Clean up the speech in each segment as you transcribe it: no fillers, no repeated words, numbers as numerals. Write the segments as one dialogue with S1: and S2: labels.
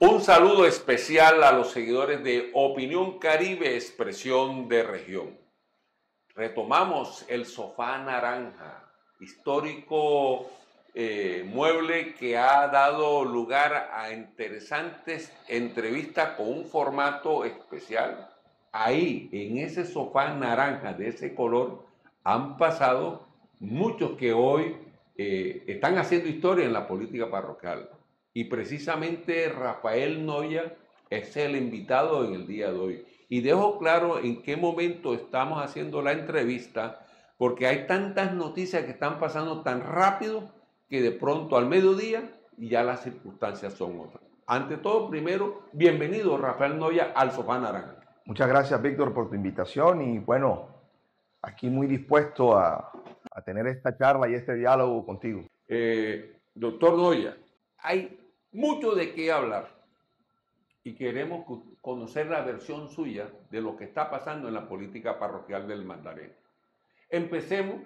S1: Un saludo especial a los seguidores de Opinión Caribe, expresión de región. Retomamos el sofá naranja, histórico mueble que ha dado lugar a interesantes entrevistas con un formato especial. Ahí, en ese sofá naranja de ese color, han pasado muchos que hoy están haciendo historia en la política parroquial. Y precisamente Rafael Noya es el invitado en el día de hoy. Y dejo claro en qué momento estamos haciendo la entrevista, porque hay tantas noticias que están pasando tan rápido que de pronto al mediodía ya las circunstancias son otras. Ante todo, primero, bienvenido Rafael Noya al Sofá Naranja.
S2: Muchas gracias, Víctor, por tu invitación y bueno, aquí muy dispuesto a tener esta charla y este diálogo contigo.
S1: Doctor Noya, hay mucho de qué hablar y queremos conocer la versión suya de lo que está pasando en la política parroquial del Magdalena. Empecemos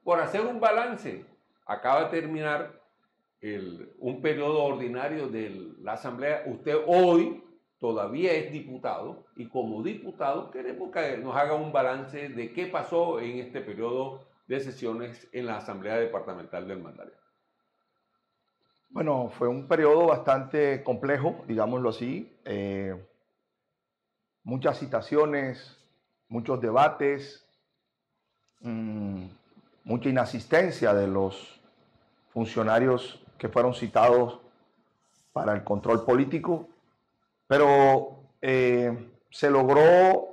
S1: por hacer un balance. Acaba de terminar un periodo ordinario de la Asamblea. Usted hoy todavía es diputado y como diputado queremos que nos haga un balance de qué pasó en este periodo de sesiones en la Asamblea Departamental del Magdalena.
S2: Bueno, fue un periodo bastante complejo, digámoslo así. Muchas citaciones, muchos debates, mucha inasistencia de los funcionarios que fueron citados para el control político, pero se logró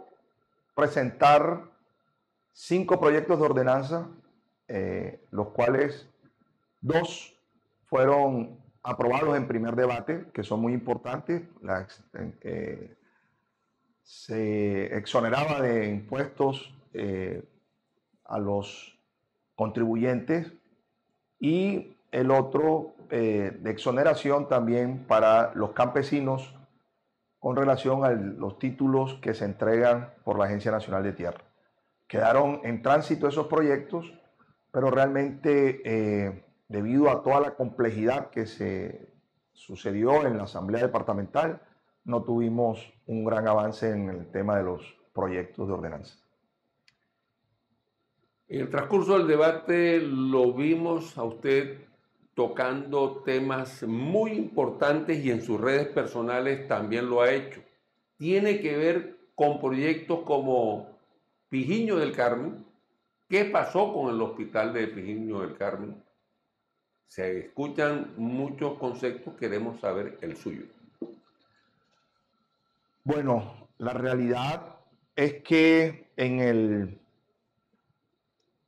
S2: presentar 5 proyectos de ordenanza, los cuales 2 fueron aprobados en primer debate, que son muy importantes. Se exoneraba de impuestos a los contribuyentes y el otro de exoneración también para los campesinos con relación a los títulos que se entregan por la Agencia Nacional de Tierra. Quedaron en tránsito esos proyectos, pero realmente debido a toda la complejidad que se sucedió en la Asamblea Departamental, no tuvimos un gran avance en el tema de los proyectos de ordenanza.
S1: En el transcurso del debate lo vimos a usted tocando temas muy importantes y en sus redes personales también lo ha hecho. Tiene que ver con proyectos como Pijiño del Carmen. ¿Qué pasó con el hospital de Pijiño del Carmen? Se escuchan muchos conceptos, queremos saber el suyo.
S2: Bueno, la realidad es que en el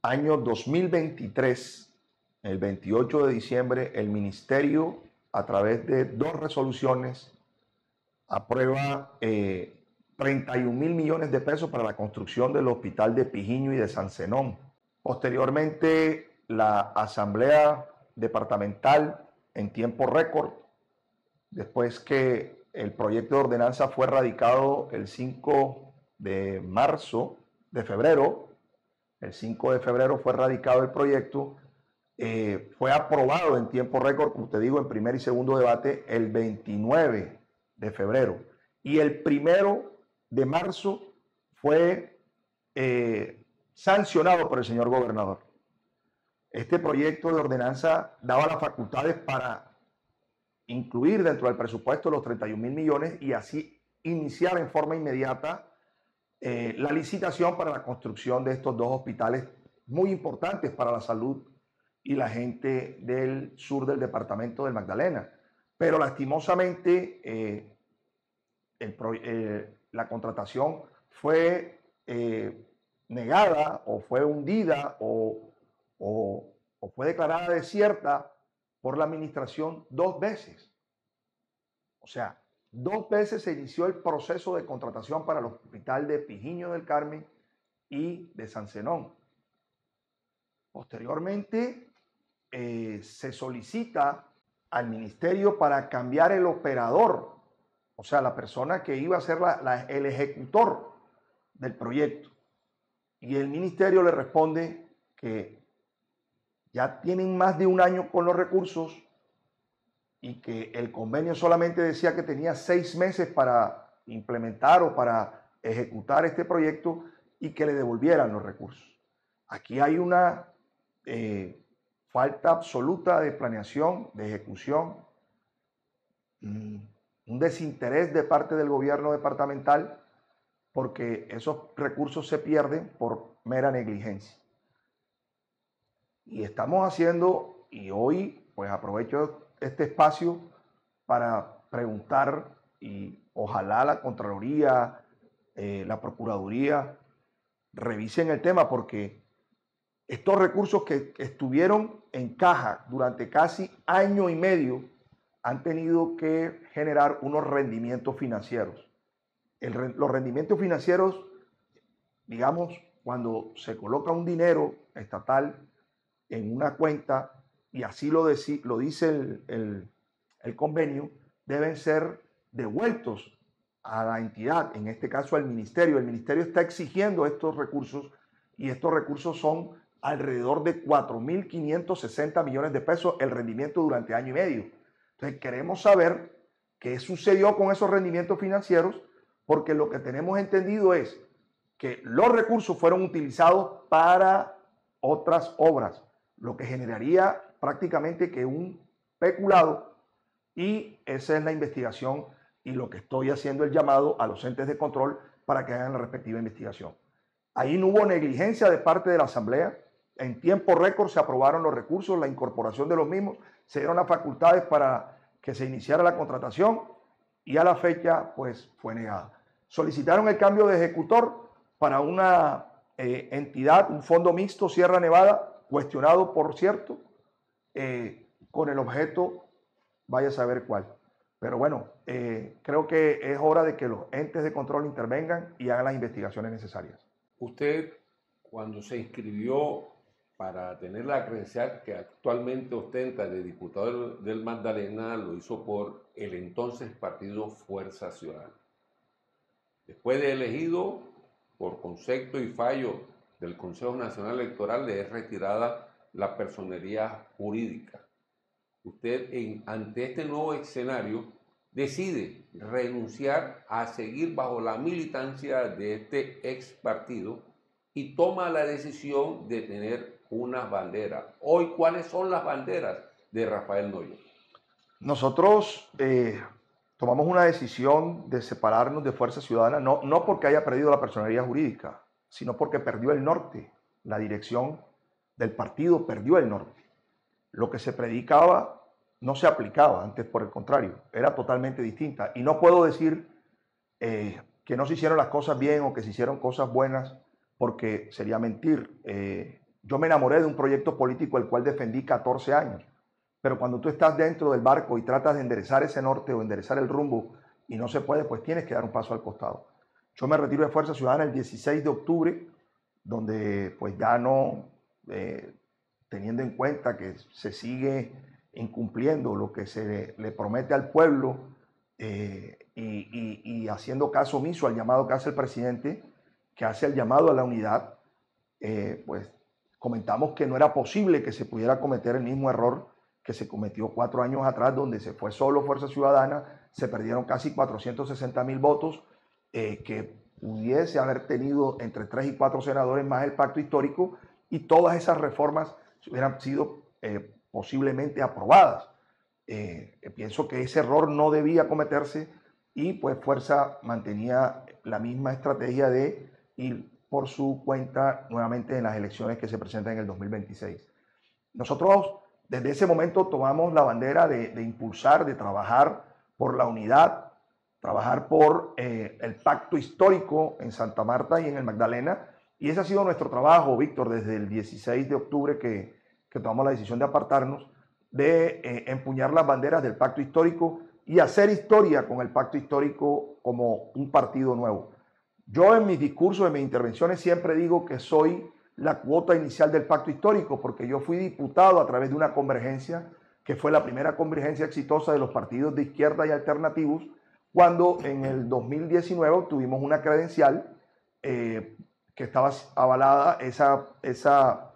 S2: año 2023, el 28 de diciembre, el ministerio, a través de 2 resoluciones, aprueba 31.000 millones de pesos para la construcción del hospital de Pijiño y de San Zenón. Posteriormente, la Asamblea Departamental, en tiempo récord, después que el proyecto de ordenanza fue radicado el 5 de febrero, el 5 de febrero fue radicado el proyecto, fue aprobado en tiempo récord, como te digo, en primer y segundo debate el 29 de febrero. Y el 1 de marzo fue sancionado por el señor gobernador. Este proyecto de ordenanza daba las facultades para incluir dentro del presupuesto los 31.000 millones y así iniciar en forma inmediata la licitación para la construcción de estos 2 hospitales muy importantes para la salud y la gente del sur del departamento del Magdalena. Pero lastimosamente la contratación fue negada o fue hundida o fue declarada desierta por la administración 2 veces. O sea, 2 veces se inició el proceso de contratación para el hospital de Pijiño del Carmen y de San Zenón. Posteriormente, se solicita al ministerio para cambiar el operador, o sea, la persona que iba a ser el ejecutor del proyecto. Y el ministerio le responde que ya tienen más de 1 año con los recursos y que el convenio solamente decía que tenía 6 meses para implementar o para ejecutar este proyecto y que le devolvieran los recursos. Aquí hay una falta absoluta de planeación, de ejecución, un desinterés de parte del gobierno departamental, porque esos recursos se pierden por mera negligencia. Y estamos haciendo, y hoy pues aprovecho este espacio para preguntar, y ojalá la Contraloría, la Procuraduría revisen el tema, porque estos recursos que estuvieron en caja durante casi año y medio han tenido que generar unos rendimientos financieros. Los rendimientos financieros, digamos, cuando se coloca un dinero estatal en una cuenta, y así lo dice el convenio, deben ser devueltos a la entidad, en este caso al ministerio. El ministerio está exigiendo estos recursos, y estos recursos son alrededor de 4.560 millones de pesos el rendimiento durante año y medio. Entonces queremos saber qué sucedió con esos rendimientos financieros, porque lo que tenemos entendido es que los recursos fueron utilizados para otras obras, lo que generaría prácticamente que un peculado, y esa es la investigación y lo que estoy haciendo el llamado a los entes de control para que hagan la respectiva investigación. Ahí no hubo negligencia de parte de la Asamblea. En tiempo récord se aprobaron los recursos, la incorporación de los mismos, se dieron las facultades para que se iniciara la contratación, y a la fecha pues fue negada. Solicitaron el cambio de ejecutor para una entidad, un fondo mixto Sierra Nevada, cuestionado por cierto, con el objeto, vaya a saber cuál. Pero bueno, creo que es hora de que los entes de control intervengan y hagan las investigaciones necesarias.
S1: Usted, cuando se inscribió para tener la credencial que actualmente ostenta de diputado del Magdalena, lo hizo por el entonces partido Fuerza Ciudadana. Después de elegido, por concepto y fallo del Consejo Nacional Electoral, le es retirada la personería jurídica. Usted, ante este nuevo escenario, decide renunciar a seguir bajo la militancia de este ex partido y toma la decisión de tener unas banderas. Hoy, ¿cuáles son las banderas de Rafael Noyo?
S2: Nosotros tomamos una decisión de separarnos de Fuerza Ciudadana, no porque haya perdido la personería jurídica, sino porque perdió el norte. La dirección del partido perdió el norte. Lo que se predicaba no se aplicaba antes, por el contrario, era totalmente distinta. Y no puedo decir que no se hicieron las cosas bien o que se hicieron cosas buenas, porque sería mentir. Yo me enamoré de un proyecto político el cual defendí 14 años. Pero cuando tú estás dentro del barco y tratas de enderezar ese norte o enderezar el rumbo y no se puede, pues tienes que dar un paso al costado. Yo me retiro de Fuerza Ciudadana el 16 de octubre, donde pues ya no, teniendo en cuenta que se sigue incumpliendo lo que se le promete al pueblo, y haciendo caso omiso al llamado que hace el presidente, que hace el llamado a la unidad, pues comentamos que no era posible que se pudiera cometer el mismo error que se cometió 4 años atrás, donde se fue solo Fuerza Ciudadana, se perdieron casi 460,000 votos, que pudiese haber tenido entre 3 y 4 senadores más el pacto histórico, y todas esas reformas hubieran sido posiblemente aprobadas. Pienso que ese error no debía cometerse, y pues Fuerza mantenía la misma estrategia de ir por su cuenta nuevamente en las elecciones que se presentan en el 2026. Nosotros desde ese momento tomamos la bandera de impulsar, de trabajar por la unidad, trabajar por el pacto histórico en Santa Marta y en el Magdalena, y ese ha sido nuestro trabajo, Víctor, desde el 16 de octubre que tomamos la decisión de apartarnos, de empuñar las banderas del pacto histórico y hacer historia con el pacto histórico como un partido nuevo. Yo en mis discursos, en mis intervenciones, siempre digo que soy la cuota inicial del pacto histórico, porque yo fui diputado a través de una convergencia que fue la primera convergencia exitosa de los partidos de izquierda y alternativos, cuando en el 2019 obtuvimos una credencial que estaba avalada, esa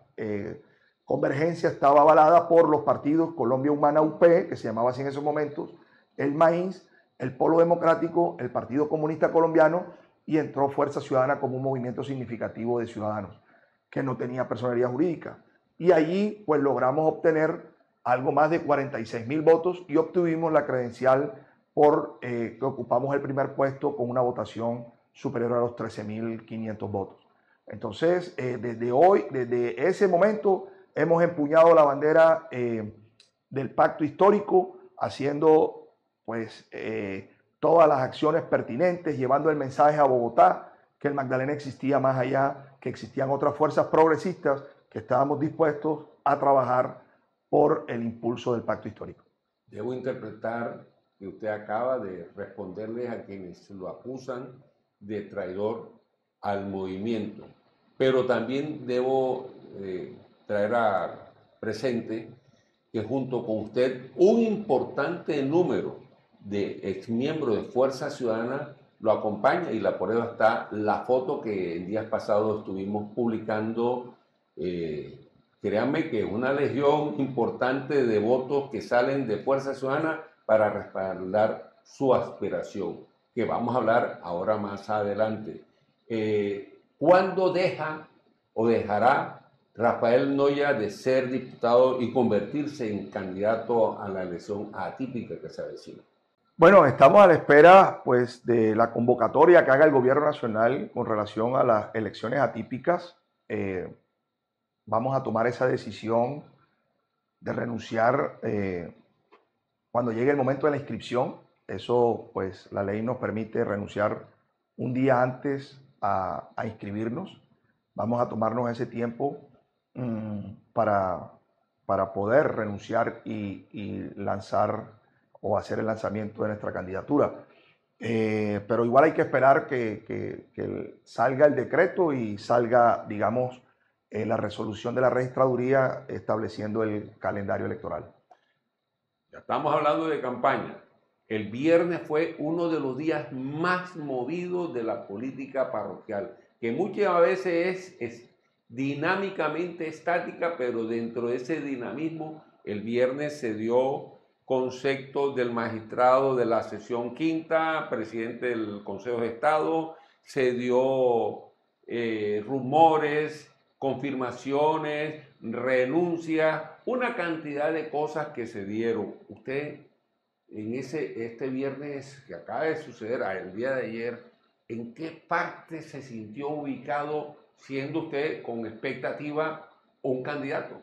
S2: Convergencia estaba avalada por los partidos Colombia Humana UP, que se llamaba así en esos momentos, el MAIS, el Polo Democrático, el Partido Comunista Colombiano, y entró Fuerza Ciudadana como un movimiento significativo de ciudadanos que no tenía personalidad jurídica. Y allí pues logramos obtener algo más de 46,000 votos y obtuvimos la credencial por que ocupamos el primer puesto con una votación superior a los 13,500 votos. Entonces, desde ese momento, hemos empuñado la bandera del pacto histórico, haciendo pues todas las acciones pertinentes, llevando el mensaje a Bogotá, que el Magdalena existía más allá, que existían otras fuerzas progresistas, que estábamos dispuestos a trabajar por el impulso del pacto histórico.
S1: Debo interpretar que usted acaba de responderles a quienes lo acusan de traidor al movimiento, pero también debo traer a presente que junto con usted un importante número de exmiembros de Fuerza Ciudadana lo acompaña, y la prueba está la foto que en días pasados estuvimos publicando. Créanme que es una legión importante de votos que salen de Fuerza Ciudadana para respaldar su aspiración, que vamos a hablar ahora más adelante. ¿Cuándo deja o dejará Rafael Noya de ser diputado y convertirse en candidato a la elección atípica que se avecina?
S2: Bueno, estamos a la espera pues de la convocatoria que haga el gobierno nacional con relación a las elecciones atípicas. Vamos a tomar esa decisión de renunciar cuando llegue el momento de la inscripción. Eso pues la ley nos permite renunciar un día antes a inscribirnos. Vamos a tomarnos ese tiempo para poder renunciar y lanzar o hacer el lanzamiento de nuestra candidatura. Pero igual hay que esperar que salga el decreto y salga, digamos, la resolución de la registraduría estableciendo el calendario electoral.
S1: Ya estamos hablando de campaña. El viernes fue uno de los días más movidos de la política parroquial, que muchas veces es dinámicamente estática, pero dentro de ese dinamismo, el viernes se dio conceptos del magistrado de la sesión quinta, presidente del Consejo de Estado, se dio rumores, confirmaciones, renuncias, una cantidad de cosas que se dieron. Usted, en este viernes que acaba de suceder, el día de ayer, ¿en qué parte se sintió ubicado, siendo usted con expectativa un candidato?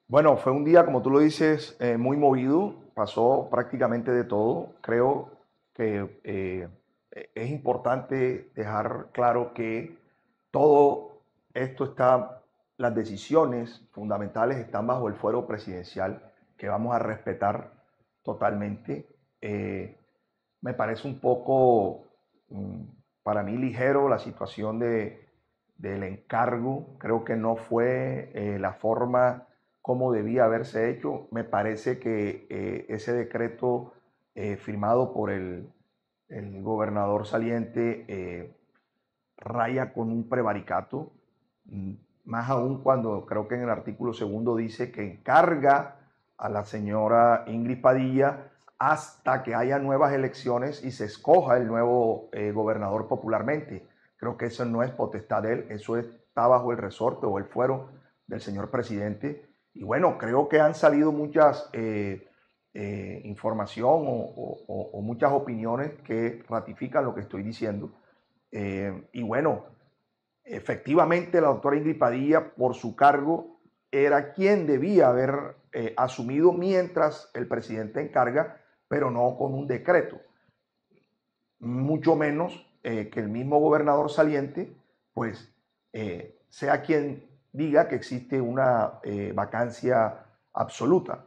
S2: Bueno, fue un día, como tú lo dices, muy movido, pasó prácticamente de todo. Creo que es importante dejar claro que todo esto está, las decisiones fundamentales están bajo el fuero presidencial, que vamos a respetar totalmente. Me parece un poco, para mí, ligero la situación del encargo. Creo que no fue la forma como debía haberse hecho. Me parece que ese decreto firmado por el gobernador saliente raya con un prevaricato, más aún cuando creo que en el artículo segundo dice que encarga a la señora Ingrid Padilla hasta que haya nuevas elecciones y se escoja el nuevo gobernador popularmente. Creo que eso no es potestad de él, eso está bajo el resorte o el fuero del señor presidente. Y bueno, creo que han salido muchas información o muchas opiniones que ratifican lo que estoy diciendo. Y bueno, efectivamente la doctora Ingrid Padilla, por su cargo, era quien debía haber asumido mientras el presidente encarga, pero no con un decreto. Mucho menos que el mismo gobernador saliente, pues, sea quien diga que existe una vacancia absoluta.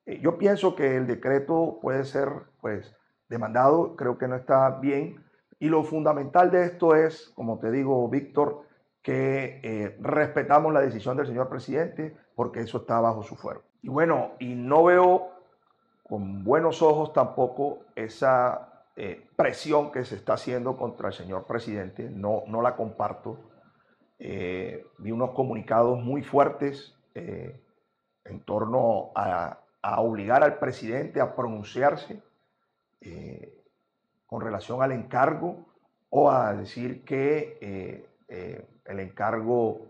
S2: Yo pienso que el decreto puede ser, pues, demandado, creo que no está bien. Y lo fundamental de esto es, como te digo, Víctor, que respetamos la decisión del señor presidente porque eso está bajo su fuero. Y bueno, y no veo con buenos ojos tampoco esa presión que se está haciendo contra el señor presidente. No la comparto. Vi unos comunicados muy fuertes en torno a obligar al presidente a pronunciarse con relación al encargo o a decir que el encargo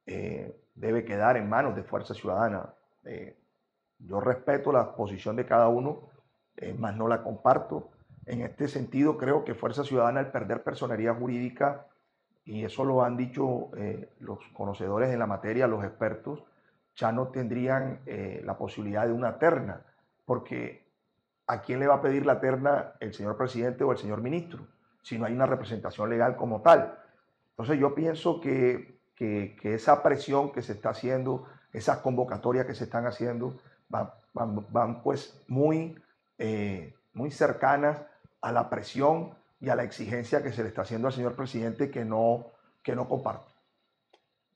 S2: debe quedar en manos de Fuerza Ciudadana. Yo respeto la posición de cada uno, más no la comparto. En este sentido, creo que Fuerza Ciudadana, al perder personería jurídica, y eso lo han dicho los conocedores en la materia, los expertos, ya no tendrían la posibilidad de una terna, porque ¿a quién le va a pedir la terna el señor presidente o el señor ministro si no hay una representación legal como tal? Entonces yo pienso que esa presión que se está haciendo, esas convocatorias que se están haciendo, van pues muy cercanas a la presión y a la exigencia que se le está haciendo al señor presidente que no comparto.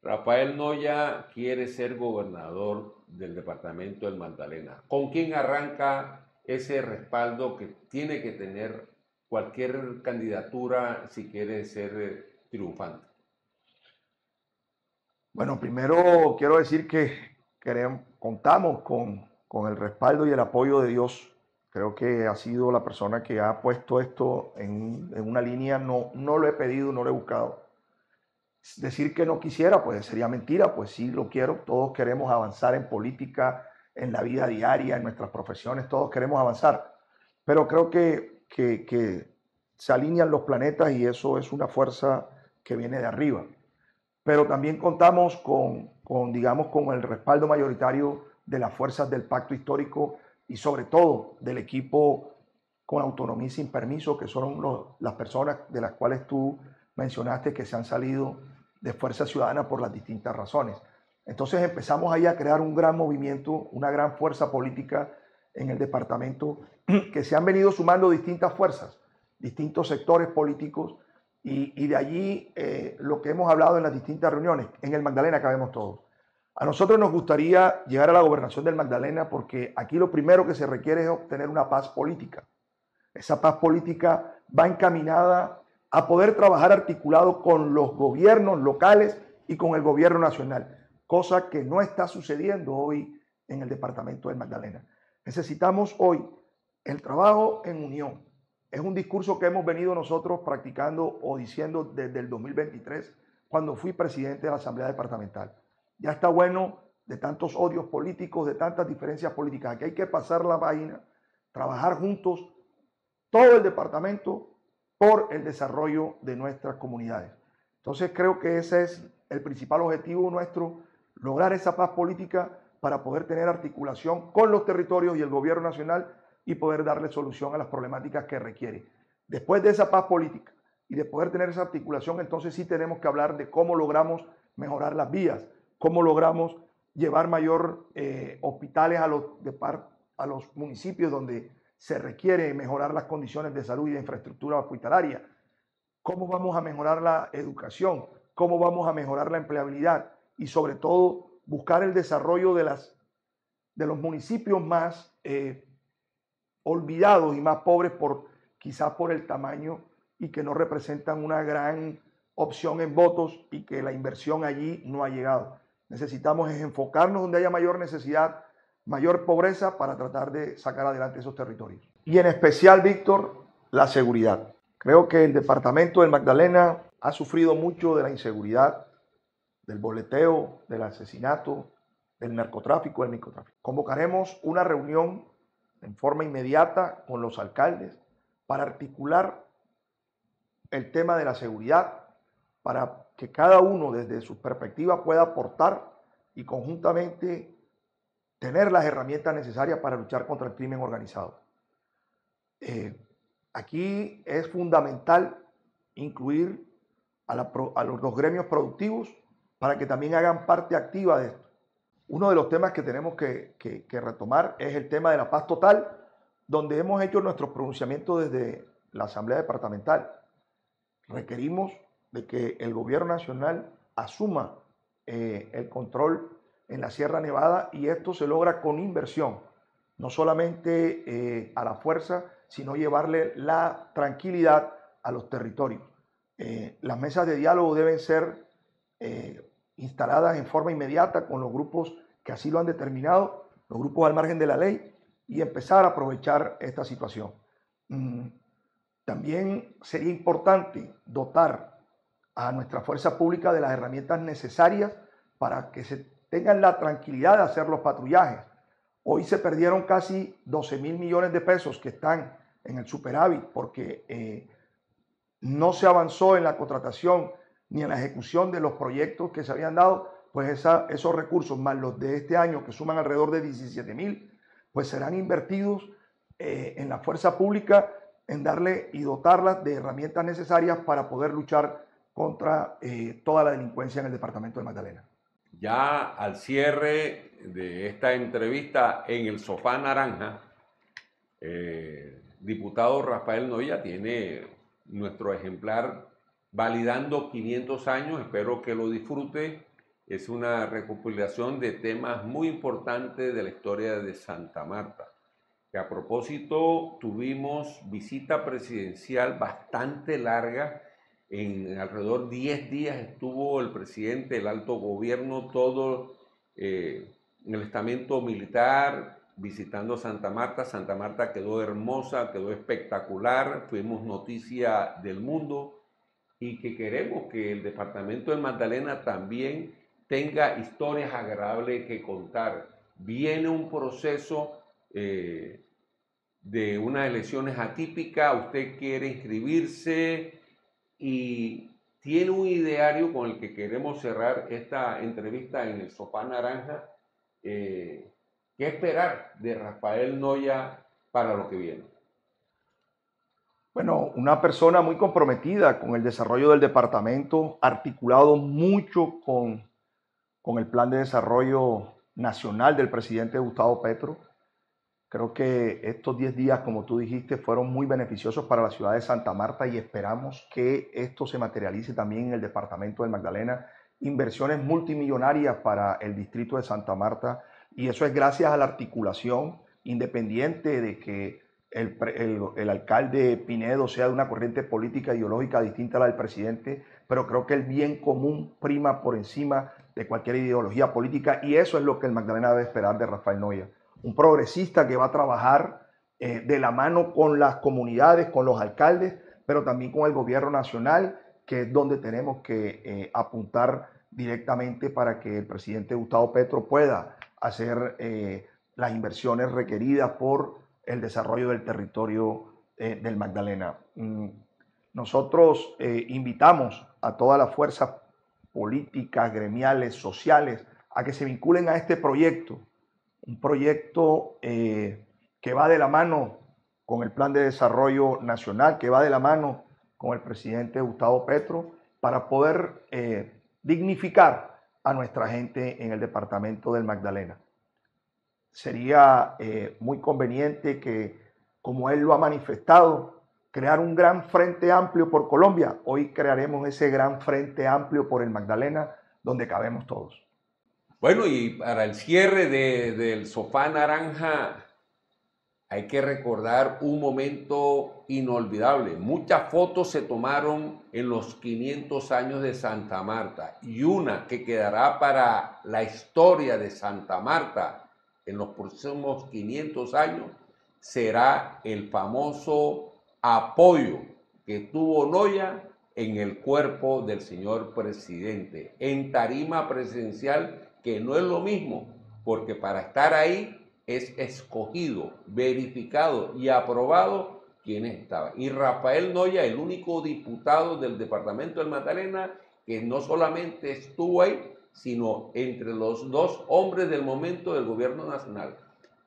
S1: Rafael Noya quiere ser gobernador del departamento del Magdalena. ¿Con quién arranca ese respaldo que tiene que tener cualquier candidatura si quiere ser triunfante?
S2: Bueno, primero quiero decir que contamos con el respaldo y el apoyo de Dios. Creo que ha sido la persona que ha puesto esto en una línea. No lo he pedido, no lo he buscado. Decir que no quisiera, pues sería mentira, pues sí lo quiero. Todos queremos avanzar en política, en la vida diaria, en nuestras profesiones, todos queremos avanzar. Pero creo que se alinean los planetas y eso es una fuerza que viene de arriba. Pero también contamos digamos, con el respaldo mayoritario de las fuerzas del pacto histórico y sobre todo del equipo con autonomía y sin permiso, que son las personas de las cuales tú mencionaste que se han salido de Fuerza Ciudadana por las distintas razones. Entonces empezamos ahí a crear un gran movimiento, una gran fuerza política en el departamento, que se han venido sumando distintas fuerzas, distintos sectores políticos, y de allí lo que hemos hablado en las distintas reuniones. En el Magdalena cabemos todos. A nosotros nos gustaría llegar a la gobernación del Magdalena porque aquí lo primero que se requiere es obtener una paz política. Esa paz política va encaminada a poder trabajar articulado con los gobiernos locales y con el gobierno nacional, cosa que no está sucediendo hoy en el departamento del Magdalena. Necesitamos hoy el trabajo en unión. Es un discurso que hemos venido nosotros practicando o diciendo desde el 2023, cuando fui presidente de la Asamblea Departamental. Ya está bueno de tantos odios políticos, de tantas diferencias políticas. Aquí hay que pasar la página, trabajar juntos, todo el departamento, por el desarrollo de nuestras comunidades. Entonces creo que ese es el principal objetivo nuestro, lograr esa paz política para poder tener articulación con los territorios y el gobierno nacional y poder darle solución a las problemáticas que requiere. Después de esa paz política y de poder tener esa articulación, entonces sí tenemos que hablar de cómo logramos mejorar las vías, cómo logramos llevar mayor hospitales a los municipios donde se requiere mejorar las condiciones de salud y de infraestructura hospitalaria, cómo vamos a mejorar la educación, cómo vamos a mejorar la empleabilidad y sobre todo buscar el desarrollo de los municipios más olvidados y más pobres quizás por el tamaño y que no representan una gran opción en votos y que la inversión allí no ha llegado. Necesitamos enfocarnos donde haya mayor necesidad, mayor pobreza para tratar de sacar adelante esos territorios. Y en especial, Víctor, la seguridad. Creo que el departamento del Magdalena ha sufrido mucho de la inseguridad, del boleteo, del asesinato, del narcotráfico, del microtráfico. Convocaremos una reunión en forma inmediata con los alcaldes para articular el tema de la seguridad, para que cada uno desde su perspectiva pueda aportar y conjuntamente tener las herramientas necesarias para luchar contra el crimen organizado. Aquí es fundamental incluir a los gremios productivos para que también hagan parte activa de esto. Uno de los temas que tenemos que retomar es el tema de la paz total, donde hemos hecho nuestros pronunciamientos desde la Asamblea Departamental. Requerimos de que el gobierno nacional asuma el control en la Sierra Nevada y esto se logra con inversión, no solamente a la fuerza, sino llevarle la tranquilidad a los territorios. Las mesas de diálogo deben ser instaladas en forma inmediata con los grupos que así lo han determinado los grupos al margen de la ley, y empezar a aprovechar esta situación. También sería importante dotar a nuestra fuerza pública de las herramientas necesarias para que se tengan la tranquilidad de hacer los patrullajes. Hoy se perdieron casi 12.000 millones de pesos que están en el superávit porque no se avanzó en la contratación ni en la ejecución de los proyectos que se habían dado. Pues esos recursos más los de este año, que suman alrededor de 17.000, pues serán invertidos en la fuerza pública, en darle y dotarla de herramientas necesarias para poder luchar contra toda la delincuencia en el departamento de Magdalena.
S1: Ya al cierre de esta entrevista en el Sofá Naranja, diputado Rafael Noya tiene nuestro ejemplar validando 500 años, espero que lo disfrute. Es una recopilación de temas muy importantes de la historia de Santa Marta. Que a propósito, tuvimos visita presidencial bastante larga. En alrededor de 10 días estuvo el presidente del alto gobierno, todo en el estamento militar, visitando Santa Marta. Santa Marta quedó hermosa, quedó espectacular. Fuimos noticia del mundo y que queremos que el departamento de Magdalena también tenga historias agradables que contar. Viene un proceso de unas elecciones atípicas, usted quiere inscribirse y tiene un ideario con el que queremos cerrar esta entrevista en el Sofá Naranja. ¿Qué esperar de Rafael Noya para lo que viene?
S2: Bueno, una persona muy comprometida con el desarrollo del departamento, articulado mucho con el plan de desarrollo nacional del presidente Gustavo Petro. Creo que estos 10 días, como tú dijiste, fueron muy beneficiosos para la ciudad de Santa Marta y esperamos que esto se materialice también en el departamento de Magdalena. Inversiones multimillonarias para el distrito de Santa Marta, y eso es gracias a la articulación, independiente de que el alcalde Pinedo sea de una corriente política ideológica distinta a la del presidente, pero creo que el bien común prima por encima de cualquier ideología política, y eso es lo que el Magdalena debe esperar de Rafael Noya. Un progresista que va a trabajar de la mano con las comunidades, con los alcaldes, pero también con el gobierno nacional, que es donde tenemos que apuntar directamente para que el presidente Gustavo Petro pueda hacer las inversiones requeridas por el desarrollo del territorio del Magdalena. Nosotros invitamos a todas las fuerzas políticas, gremiales, sociales, a que se vinculen a este proyecto. Un proyecto que va de la mano con el Plan de Desarrollo Nacional, que va de la mano con el presidente Gustavo Petro, para poder dignificar a nuestra gente en el departamento del Magdalena. Sería muy conveniente que, como él lo ha manifestado, crear un gran frente amplio por Colombia. Hoy crearemos ese gran frente amplio por el Magdalena, donde cabemos todos.
S1: Bueno, y para el cierre del Sofá Naranja hay que recordar un momento inolvidable. Muchas fotos se tomaron en los 500 años de Santa Marta, y una que quedará para la historia de Santa Marta en los próximos 500 años será el famoso apoyo que tuvo Noya en el cuerpo del señor presidente, en tarima presidencial, que no es lo mismo, porque para estar ahí es escogido, verificado y aprobado quienes estaban. Y Rafael Noya, el único diputado del departamento del Magdalena, que no solamente estuvo ahí, sino entre los dos hombres del momento del gobierno nacional,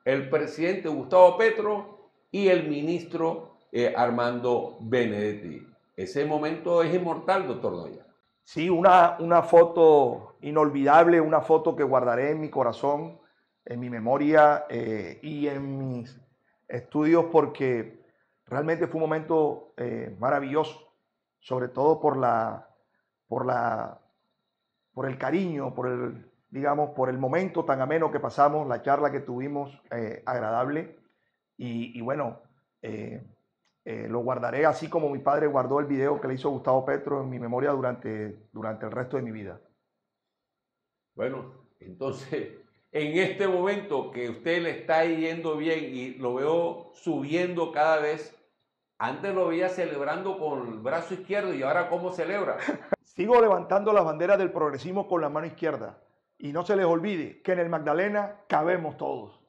S1: el presidente Gustavo Petro y el ministro Armando Benedetti. Ese momento es inmortal, doctor Noya.
S2: Sí, una foto inolvidable, una foto que guardaré en mi corazón, en mi memoria y en mis estudios, porque realmente fue un momento maravilloso, sobre todo por el cariño, digamos, por el momento tan ameno que pasamos, la charla que tuvimos agradable, y bueno, lo guardaré así como mi padre guardó el video que le hizo Gustavo Petro en mi memoria durante el resto de mi vida.
S1: Bueno, entonces en este momento que usted le está yendo bien y lo veo subiendo cada vez, antes lo veía celebrando con el brazo izquierdo y ahora ¿cómo celebra?
S2: Sigo levantando la bandera del progresismo con la mano izquierda. Y no se les olvide que en el Magdalena cabemos todos.